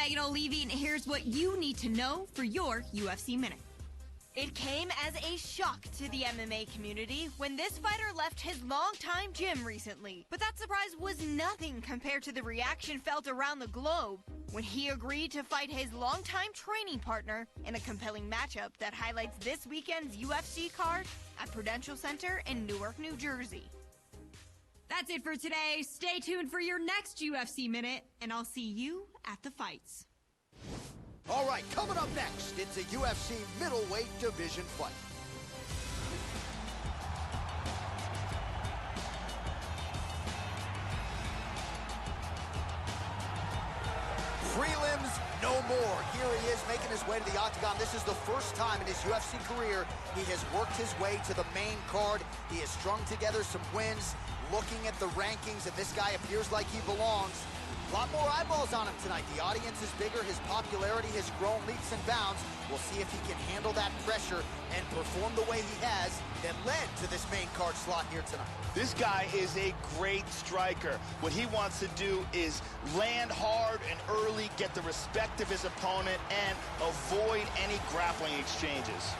Megan O'Leary, and here's what you need to know for your UFC Minute. It came as a shock to the MMA community when this fighter left his longtime gym recently. But that surprise was nothing compared to the reaction felt around the globe when he agreed to fight his longtime training partner in a compelling matchup that highlights this weekend's UFC card at Prudential Center in Newark, New Jersey. That's it for today. Stay tuned for your next UFC Minute, and I'll see you at the fights. All right, coming up next, it's a UFC middleweight division fight. Prelims no more. Here he is making his way to the octagon. This is the first time in his UFC career he has worked his way to the main card. He has strung together some wins. Looking at the rankings, and this guy appears like he belongs. A lot more eyeballs on him tonight. The audience is bigger. His popularity has grown leaps and bounds. We'll see if he can handle that pressure and perform the way he has that led to this main card slot here tonight. This guy is a great striker. What he wants to do is land hard and early, get the respect of his opponent, and avoid any grappling exchanges.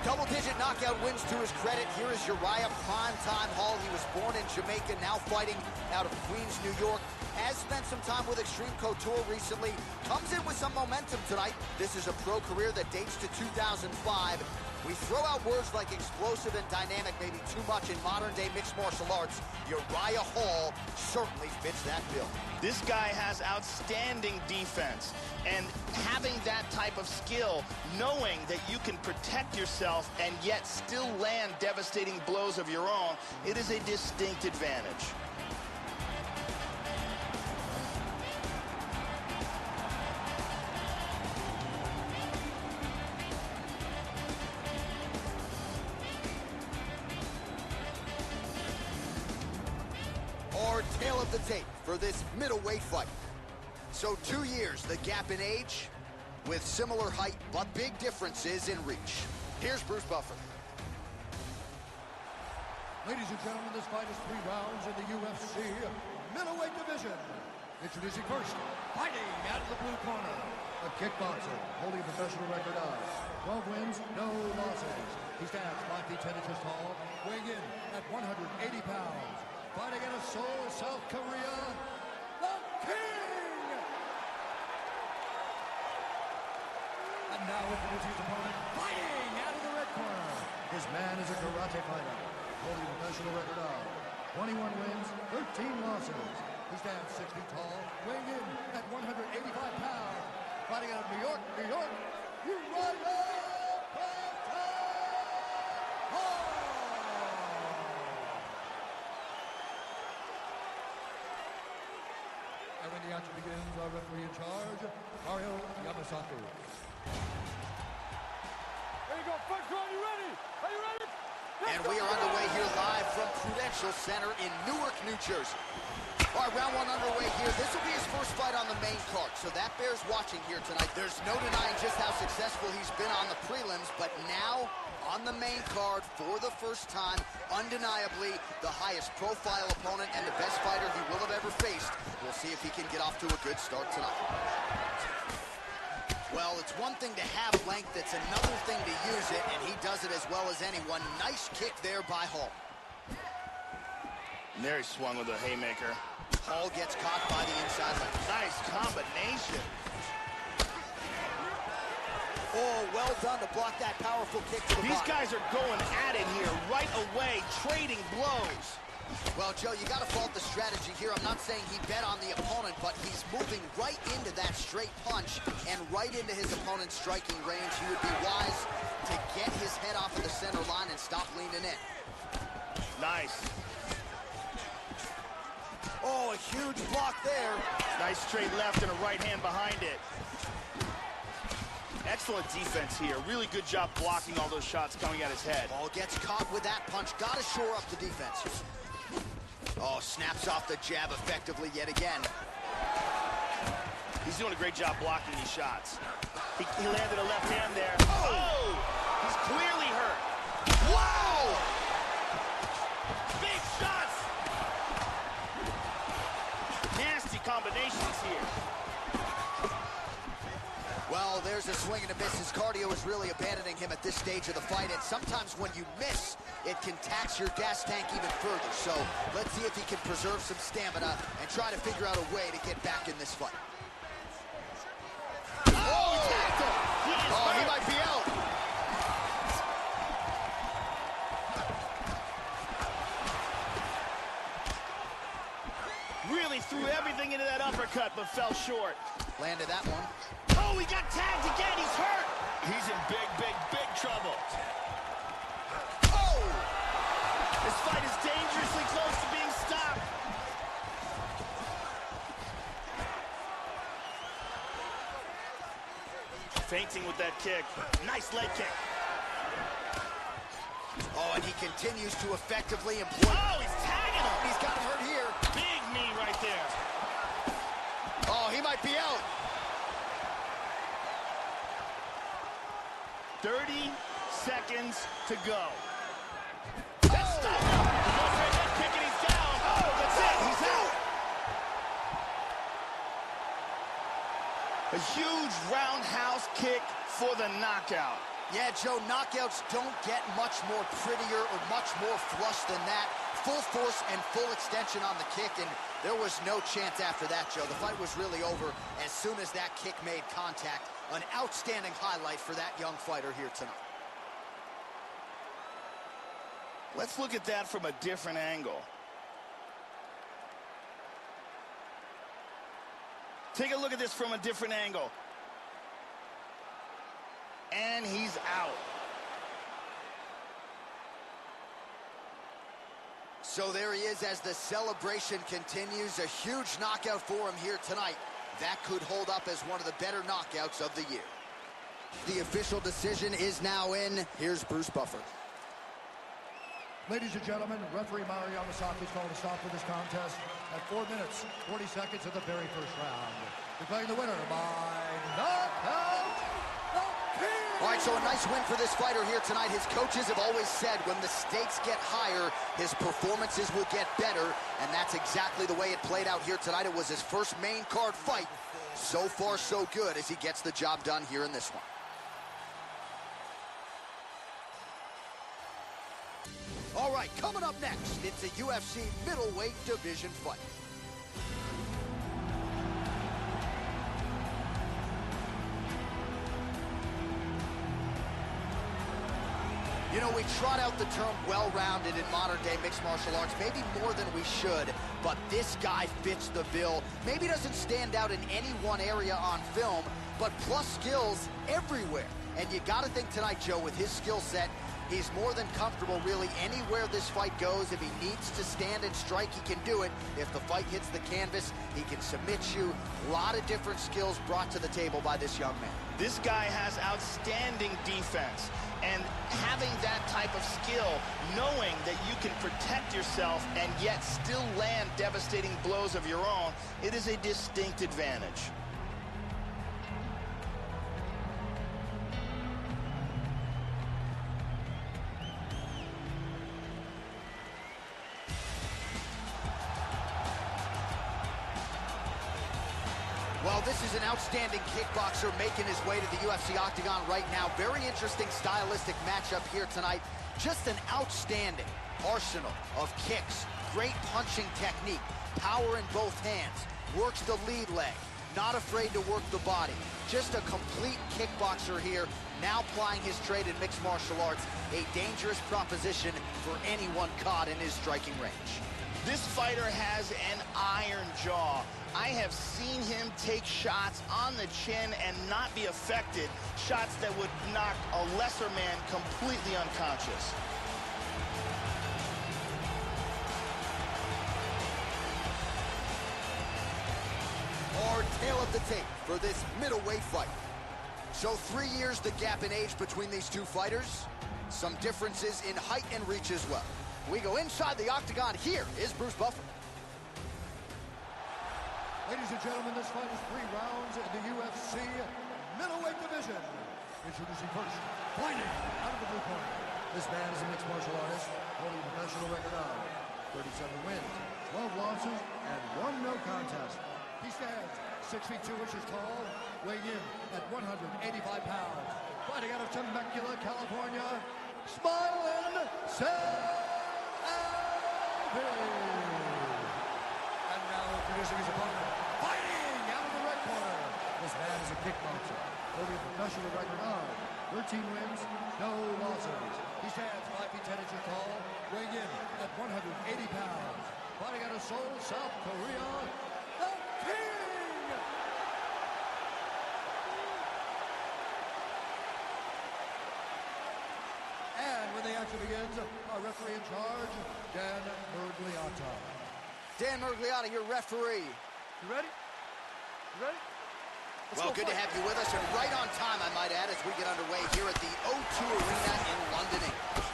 Double-digit knockout wins to his credit. Here is Uriah Primetime Hall. He was born in Jamaica, now fighting out of Queens, New York. Has spent some time with Extreme Couture recently. Comes in with some momentum tonight. This is a pro career that dates to 2005. We throw out words like explosive and dynamic maybe too much in modern-day mixed martial arts. Uriah Hall certainly fits that bill. This guy has outstanding defense, and having that type of skill, knowing that you can protect yourself and yet still land devastating blows of your own, it is a distinct advantage. Our tale of the tape for this middleweight fight. So 2 years, the gap in age, with similar height, but big differences in reach. Here's Bruce Buffer. Ladies and gentlemen, this fight is 3 rounds in the UFC middleweight division. Introducing first, fighting out of the blue corner, a kickboxer holding a professional record of 12 wins, no losses. He stands 5 feet 10 inches tall, weighing in at 180 pounds. Fighting out of Seoul, South Korea, the King! And now introducing his opponent, fighting out of the red corner. This man is a karate fighter, holding a professional record of 21 wins, 13 losses. He stands 6 feet tall, weighing in at 185 pounds. Fighting out of New York, New York, Uriah! And when the action begins, our referee in charge, Mario Yamasaki. There you go, first round, you ready? Are you ready? And we are underway here live from Prudential Center in Newark, New Jersey. All right, round 1 underway here. This will be his first fight on the main card, so that bears watching here tonight. There's no denying just how successful he's been on the prelims, but now on the main card for the first time, undeniably the highest profile opponent and the best fighter he will have ever faced. We'll see if he can get off to a good start tonight. Well, it's one thing to have length, it's another thing to use it, and he does it as well as anyone. Nice kick there by Hall. And there he swung with a haymaker. Hall gets caught by the inside leg. Nice combination. Oh, well done to block that powerful kick to the These body. guys are going at it here right away, trading blows. Well, Joe, you got to fault the strategy here. I'm not saying he bet on the opponent, but he's moving right into that straight punch and right into his opponent's striking range. He would be wise to get his head off of the center line and stop leaning in. Nice. Oh, a huge block there. Nice straight left and a right hand behind it. Excellent defense here. Really good job blocking all those shots coming at his head. Hall gets caught with that punch. Got to shore up the defense. Oh, snaps off the jab effectively yet again. He's doing a great job blocking these shots. He landed a left hand there. Oh! He's clearly hurt. Wow! Big shots! Nasty combinations here. Well, there's a swing and a miss. His cardio is really abandoning him at this stage of the fight, and sometimes when you miss, it can tax your gas tank even further. So let's see if he can preserve some stamina and try to figure out a way to get back in this fight. Oh, he tagged him! He might be out. Really threw everything into that uppercut, but fell short. Landed that one. Oh, he got tagged again. He's hurt. He's in big trouble. Oh! This fight is dangerously close to being stopped. Feinting with that kick. Nice leg kick. Oh, and he continues to effectively employ... Oh, he's tagging him. He's got him hurt here. Big knee right there. Oh, he might be out. 30 seconds to go. That's stopped him. He goes for a head kick and he's down. Oh, that's it. He's out. A huge roundhouse kick for the knockout. Yeah, Joe, knockouts don't get much more prettier or much more flush than that. Full force and full extension on the kick, and there was no chance after that, Joe. The fight was really over as soon as that kick made contact. An outstanding highlight for that young fighter here tonight. Let's look at that from a different angle. Take a look at this from a different angle. And he's out. So there he is as the celebration continues. A huge knockout for him here tonight. That could hold up as one of the better knockouts of the year. The official decision is now in. Here's Bruce Buffer. Ladies and gentlemen, referee Mario Yamasaki called a stop for this contest at 4 minutes, 40 seconds of the very first round. Declaring the winner by knockout. All right, so a nice win for this fighter here tonight. His coaches have always said when the stakes get higher, his performances will get better, and that's exactly the way it played out here tonight. It was his first main card fight. So far, so good as he gets the job done here in this one. All right, coming up next, it's a UFC middleweight division fight. You know, we trot out the term well-rounded in modern-day mixed martial arts, maybe more than we should, but this guy fits the bill. Maybe doesn't stand out in any one area on film, but plus skills everywhere. And you got to think tonight, Joe, with his skill set, he's more than comfortable really anywhere this fight goes. If he needs to stand and strike, he can do it. If the fight hits the canvas, he can submit you. A lot of different skills brought to the table by this young man. This guy has outstanding defense. And having that type of skill, knowing that you can protect yourself and yet still land devastating blows of your own, it is a distinct advantage. Well, this is an outstanding kickboxer making his way to the UFC octagon right now. Very interesting stylistic matchup here tonight. Just an outstanding arsenal of kicks, great punching technique, power in both hands, works the lead leg, not afraid to work the body. Just a complete kickboxer here, now plying his trade in mixed martial arts. A dangerous proposition for anyone caught in his striking range. This fighter has an iron jaw. I have seen him take shots on the chin and not be affected. Shots that would knock a lesser man completely unconscious. Our tale of the tape for this middleweight fight. So 3 years the gap in age between these two fighters. Some differences in height and reach as well. We go inside the octagon. Here is Bruce Buffer. Ladies and gentlemen, this fight is 3 rounds in the UFC middleweight division. Introducing first, fighting out of the blue corner. This man is a mixed martial artist, holding a professional record of 37 wins, 12 losses, and 1 no contest. He stands 6 feet 2 inches tall, weighing in at 185 pounds. Fighting out of Temecula, California, Smiling Savage. And now introducing his opponent, fighting out of the red corner. This man is a kickboxer, holding a professional record of 13 wins, no losses. He stands 5 feet 10 inches tall, weighing in at 180 pounds. Fighting out of Seoul, South Korea, the King! And when the action begins, our referee in charge, Dan Mergliata. Dan Mergliata, your referee. You ready? You ready? Well, good to have you with us, and right on time, I might add, as we get underway here at the O2 Arena in London, England.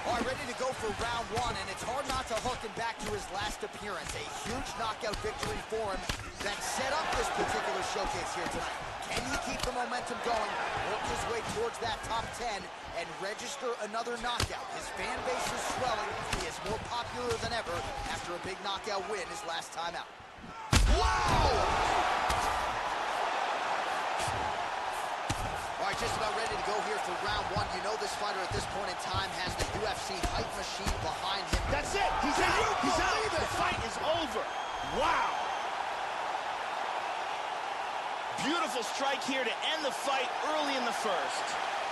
All right, ready to go for round 1, and it's hard not to harken back to his last appearance. A huge knockout victory for him that set up this particular showcase here tonight. Can he keep the momentum going, work his way towards that top 10, and register another knockout? His fan base is swelling. He is more popular than ever after a big knockout win his last time out. Whoa! All right, just about ready to go here for round 1. You know this fighter at this point in time has the UFC hype machine behind him. That's it. He's out. He's out. The fight is over. Wow. Beautiful strike here to end the fight early in the first.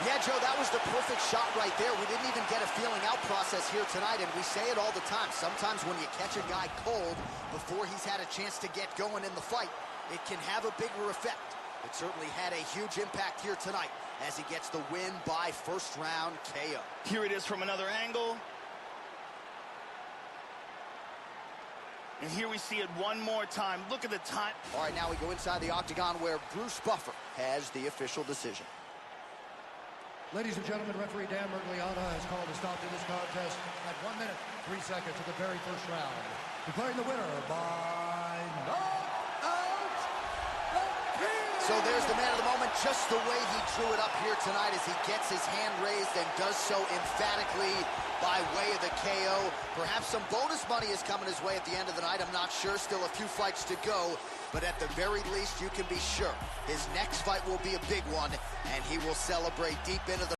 Yeah, Joe, that was the perfect shot right there. We didn't even get a feeling out process here tonight, and we say it all the time. Sometimes when you catch a guy cold before he's had a chance to get going in the fight, it can have a bigger effect. It certainly had a huge impact here tonight as he gets the win by first round KO. Here it is from another angle. And here we see it one more time. Look at the time. All right, now we go inside the octagon where Bruce Buffer has the official decision. Ladies and gentlemen, referee Dan Mergliata has called a stop to this contest at 1 minute, 3 seconds of the very first round. Declaring the winner by knockout, the King! So there's the man of the moment, just the way he drew it up here tonight as he gets his hand raised and does so emphatically by way of the KO. Perhaps some bonus money is coming his way at the end of the night. I'm not sure. Still a few fights to go. But at the very least, you can be sure his next fight will be a big one, and he will celebrate deep into the